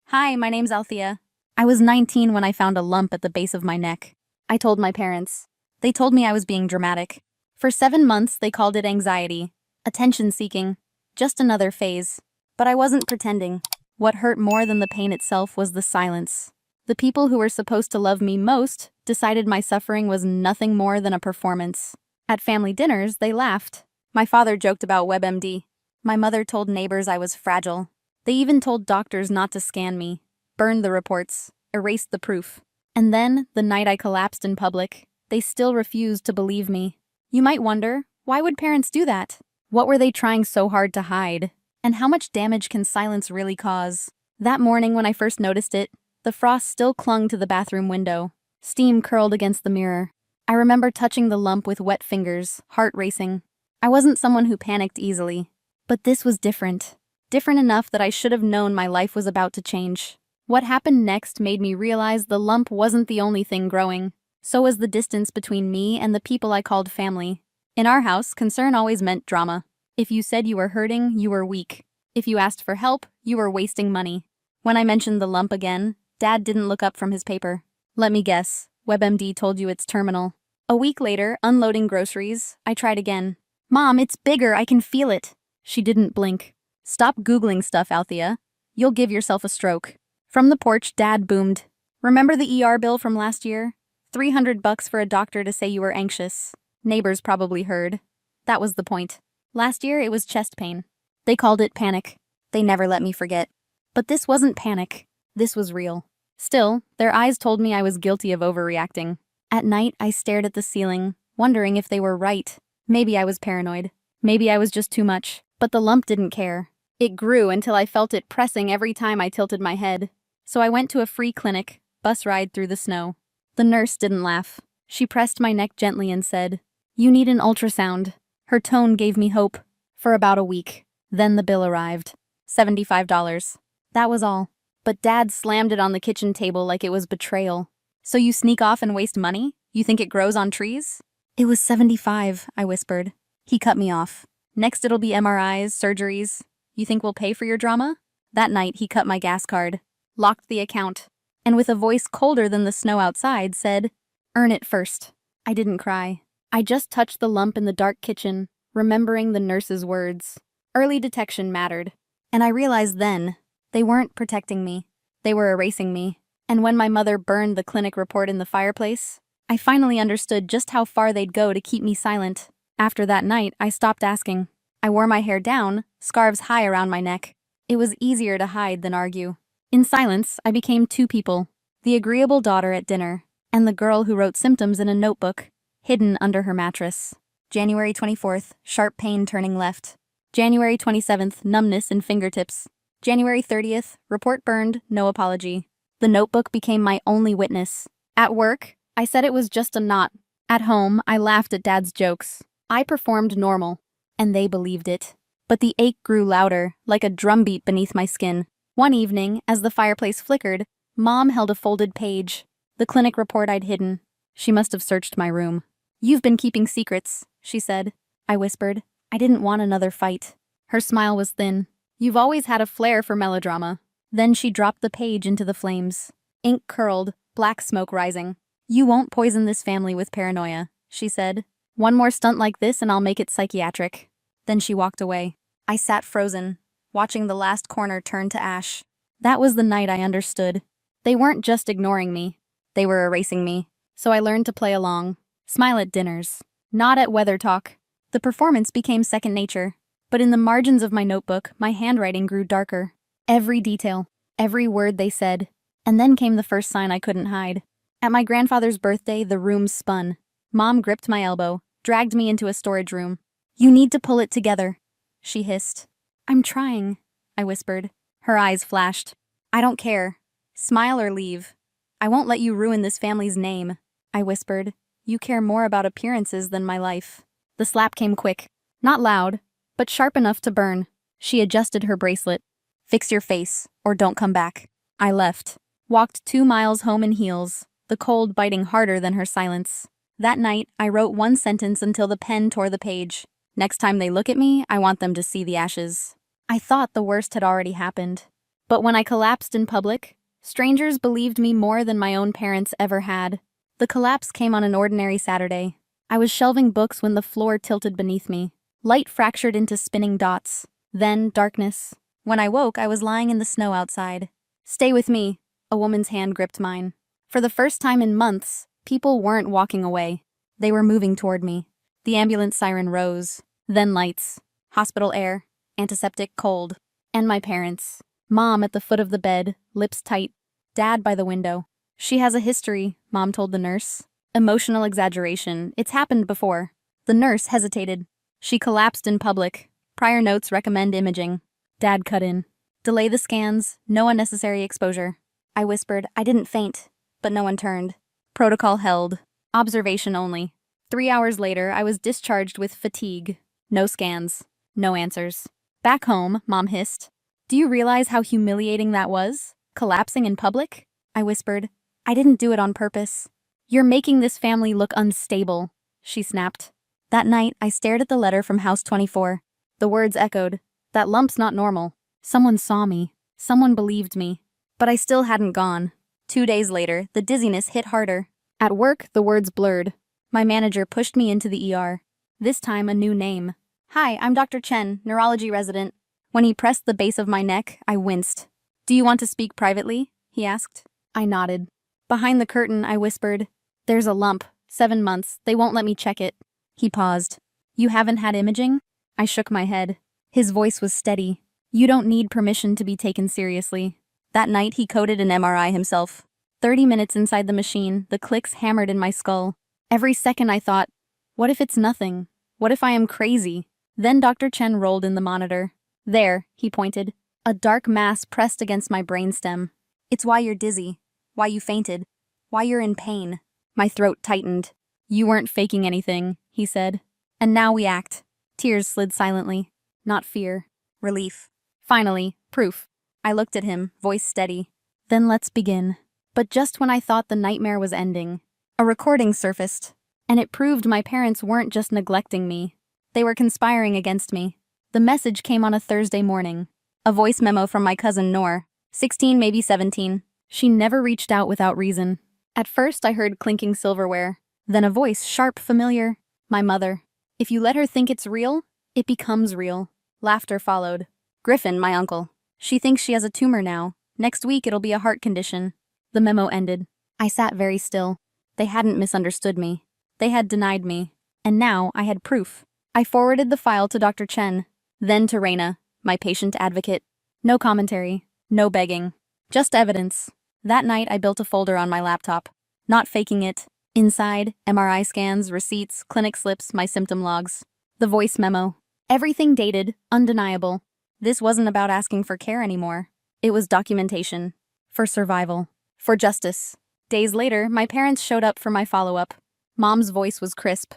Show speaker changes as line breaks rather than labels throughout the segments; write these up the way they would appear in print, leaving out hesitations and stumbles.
Hi, my name's Althea. I was 19 when I found a lump at the base of my neck. I told my parents. They told me I was being dramatic. For 7 months, they called it anxiety, attention-seeking, just another phase. But I wasn't pretending. What hurt more than the pain itself was the silence. The people who were supposed to love me most decided my suffering was nothing more than a performance. At family dinners, they laughed. My father joked about WebMD. My mother told neighbors I was fragile. They even told doctors not to scan me, burned the reports, erased the proof. And then, the night I collapsed in public, they still refused to believe me. You might wonder, why would parents do that? What were they trying so hard to hide? And how much damage can silence really cause? That morning when I first noticed it, the frost still clung to the bathroom window. Steam curled against the mirror. I remember touching the lump with wet fingers, heart racing. I wasn't someone who panicked easily. But this was different. Different enough that I should have known my life was about to change. What happened next made me realize the lump wasn't the only thing growing. So was the distance between me and the people I called family. In our house, concern always meant drama. If you said you were hurting, you were weak. If you asked for help, you were wasting money. When I mentioned the lump again, Dad didn't look up from his paper. Let me guess, WebMD told you it's terminal. A week later, unloading groceries, I tried again. Mom, it's bigger, I can feel it. She didn't blink. Stop Googling stuff, Althea. You'll give yourself a stroke. From the porch, Dad boomed. Remember the ER bill from last year? $300 for a doctor to say you were anxious. Neighbors probably heard. That was the point. Last year, it was chest pain. They called it panic. They never let me forget. But this wasn't panic. This was real. Still, their eyes told me I was guilty of overreacting. At night, I stared at the ceiling, wondering if they were right. Maybe I was paranoid. Maybe I was just too much. But the lump didn't care. It grew until I felt it pressing every time I tilted my head. So I went to a free clinic, bus ride through the snow. The nurse didn't laugh. She pressed my neck gently and said, "You need an ultrasound." Her tone gave me hope. For about a week. Then the bill arrived. $75. That was all. But Dad slammed it on the kitchen table like it was betrayal. So you sneak off and waste money? You think it grows on trees? It was 75, I whispered. He cut me off. Next it'll be MRIs, surgeries. You think we'll pay for your drama? That night he cut my gas card, locked the account, and with a voice colder than the snow outside said, "Earn it first." I didn't cry. I just touched the lump in the dark kitchen, remembering the nurse's words. Early detection mattered. And I realized then, they weren't protecting me. They were erasing me. And when my mother burned the clinic report in the fireplace, I finally understood just how far they'd go to keep me silent. After that night, I stopped asking. I wore my hair down, scarves high around my neck. It was easier to hide than argue. In silence, I became two people. The agreeable daughter at dinner, and the girl who wrote symptoms in a notebook, hidden under her mattress. January 24th, sharp pain turning left. January 27th, numbness in fingertips. January 30th, report burned, no apology. The notebook became my only witness. At work, I said it was just a knot. At home, I laughed at Dad's jokes. I performed normal, and they believed it. But the ache grew louder, like a drumbeat beneath my skin. One evening, as the fireplace flickered, Mom held a folded page. The clinic report I'd hidden. She must have searched my room. "You've been keeping secrets," she said. I whispered. I didn't want another fight. Her smile was thin. "You've always had a flair for melodrama." Then she dropped the page into the flames. Ink curled, black smoke rising. "You won't poison this family with paranoia," she said. "One more stunt like this and I'll make it psychiatric." Then she walked away. I sat frozen, watching the last corner turn to ash. That was the night I understood. They weren't just ignoring me. They were erasing me. So I learned to play along. Smile at dinners. Not at weather talk. The performance became second nature. But in the margins of my notebook, my handwriting grew darker. Every detail. Every word they said. And then came the first sign I couldn't hide. At my grandfather's birthday, the room spun. Mom gripped my elbow, dragged me into a storage room. "You need to pull it together," she hissed. "I'm trying," I whispered. Her eyes flashed. "I don't care. Smile or leave. I won't let you ruin this family's name," I whispered. "You care more about appearances than my life." The slap came quick. Not loud, but sharp enough to burn. She adjusted her bracelet. "Fix your face, or don't come back." I left. Walked 2 miles home in heels, the cold biting harder than her silence. That night, I wrote one sentence until the pen tore the page. Next time they look at me, I want them to see the ashes. I thought the worst had already happened. But when I collapsed in public, strangers believed me more than my own parents ever had. The collapse came on an ordinary Saturday. I was shelving books when the floor tilted beneath me. Light fractured into spinning dots. Then darkness. When I woke, I was lying in the snow outside. "Stay with me." A woman's hand gripped mine. For the first time in months, people weren't walking away. They were moving toward me. The ambulance siren rose. Then lights. Hospital air. Antiseptic cold. And my parents. Mom at the foot of the bed, lips tight. Dad by the window. "She has a history," Mom told the nurse. Emotional exaggeration. "It's happened before." The nurse hesitated. "She collapsed in public. Prior notes recommend imaging." Dad cut in. "Delay the scans. No unnecessary exposure." I whispered, "I didn't faint." But no one turned. Protocol held. Observation only. 3 hours later, I was discharged with fatigue. No scans. No answers. Back home, Mom hissed. "Do you realize how humiliating that was? Collapsing in public?" I whispered. "I didn't do it on purpose." "You're making this family look unstable," she snapped. That night, I stared at the letter from House 24. The words echoed. "That lump's not normal." Someone saw me. Someone believed me. But I still hadn't gone. 2 days later, the dizziness hit harder. At work, the words blurred. My manager pushed me into the ER. This time, a new name. "Hi, I'm Dr. Chen, neurology resident." When he pressed the base of my neck, I winced. "Do you want to speak privately?" he asked. I nodded. Behind the curtain, I whispered, "There's a lump. 7 months. They won't let me check it." He paused. "You haven't had imaging?" I shook my head. His voice was steady. "You don't need permission to be taken seriously." That night, he coded an MRI himself. 30 minutes inside the machine, the clicks hammered in my skull. Every second I thought, what if it's nothing? What if I am crazy? Then Dr. Chen rolled in the monitor. "There," he pointed. A dark mass pressed against my brainstem. "It's why you're dizzy. Why you fainted. Why you're in pain." My throat tightened. "You weren't faking anything," he said. "And now we act." Tears slid silently. Not fear. Relief. Finally, proof. I looked at him, voice steady. "Then let's begin." But just when I thought the nightmare was ending, a recording surfaced. And it proved my parents weren't just neglecting me. They were conspiring against me. The message came on a Thursday morning. A voice memo from my cousin Noor. 16, maybe 17. She never reached out without reason. At first I heard clinking silverware. Then a voice, sharp, familiar. My mother. "If you let her think it's real, it becomes real." Laughter followed. "Griffin, my uncle. She thinks she has a tumor now. Next week it'll be a heart condition." The memo ended. I sat very still. They hadn't misunderstood me. They had denied me. And now I had proof. I forwarded the file to Dr. Chen, then to Reina, my patient advocate. No commentary. No begging. Just evidence. That night I built a folder on my laptop. Not faking it. Inside, MRI scans, receipts, clinic slips, my symptom logs. The voice memo. Everything dated, undeniable. This wasn't about asking for care anymore. It was documentation. For survival. For justice. Days later, my parents showed up for my follow-up. Mom's voice was crisp.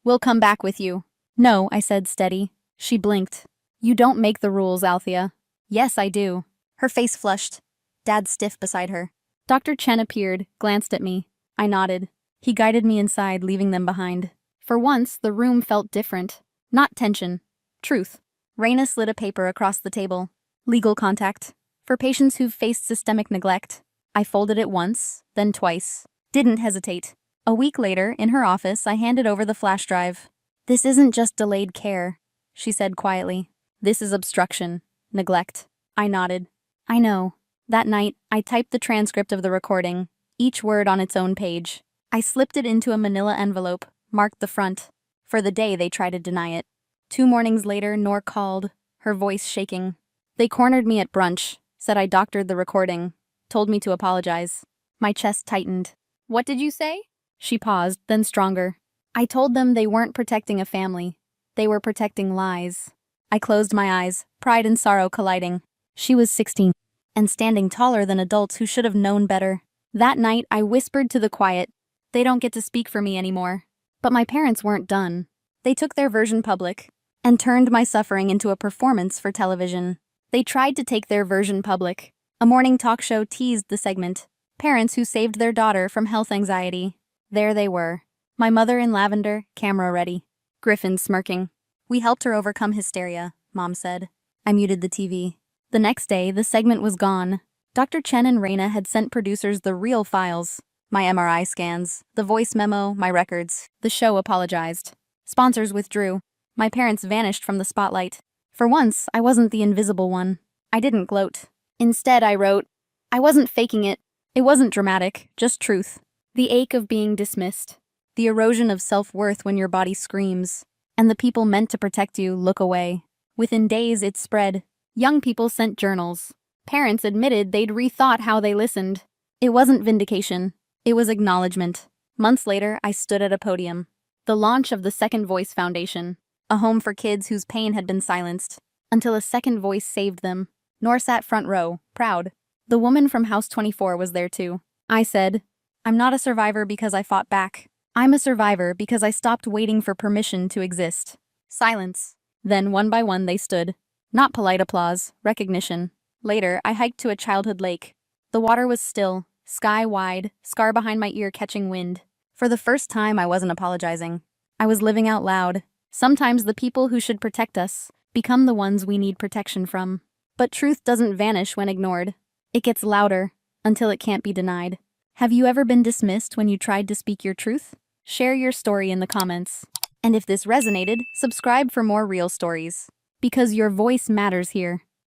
"We'll come back with you." "No," I said, steady. She blinked. "You don't make the rules, Althea." "Yes, I do." Her face flushed. Dad stiff beside her. Dr. Chen appeared, glanced at me. I nodded. He guided me inside, leaving them behind. For once, the room felt different. Not tension. Truth. Reina slid a paper across the table. Legal contact. For patients who've faced systemic neglect. I folded it once, then twice. Didn't hesitate. A week later, in her office, I handed over the flash drive. "This isn't just delayed care," she said quietly. "This is obstruction. Neglect." I nodded. "I know." That night, I typed the transcript of the recording, each word on its own page. I slipped it into a manila envelope, marked the front. For the day they tried to deny it. 2 mornings later, Noor called, her voice shaking. They cornered me at brunch, said I doctored the recording, told me to apologize. My chest tightened. "What did you say?" She paused, then stronger. "I told them they weren't protecting a family. They were protecting lies." I closed my eyes, pride and sorrow colliding. She was 16, and standing taller than adults who should have known better. That night, I whispered to the quiet, "They don't get to speak for me anymore." But my parents weren't done. They took their version public, and turned my suffering into a performance for television. They tried to take their version public. A morning talk show teased the segment. Parents who saved their daughter from health anxiety. There they were. My mother in lavender, camera ready. Griffin smirking. "We helped her overcome hysteria," Mom said. I muted the TV. The next day, the segment was gone. Dr. Chen and Reina had sent producers the real files. My MRI scans, the voice memo, my records. The show apologized. Sponsors withdrew. My parents vanished from the spotlight. For once, I wasn't the invisible one. I didn't gloat. Instead, I wrote, I wasn't faking it. It wasn't dramatic, just truth. The ache of being dismissed. The erosion of self-worth when your body screams. And the people meant to protect you look away. Within days, it spread. Young people sent journals. Parents admitted they'd rethought how they listened. It wasn't vindication. It was acknowledgement. Months later, I stood at a podium. The launch of the Second Voice Foundation. A home for kids whose pain had been silenced. Until a second voice saved them. Nor sat front row, proud. The woman from House 24 was there too. I said, I'm not a survivor because I fought back. I'm a survivor because I stopped waiting for permission to exist. Silence. Then, one by one, they stood. Not polite applause, recognition. Later, I hiked to a childhood lake. The water was still, sky wide, scar behind my ear catching wind. For the first time, I wasn't apologizing. I was living out loud. Sometimes the people who should protect us become the ones we need protection from. But truth doesn't vanish when ignored. It gets louder until it can't be denied. Have you ever been dismissed when you tried to speak your truth? Share your story in the comments. And if this resonated, subscribe for more real stories. Because your voice matters here.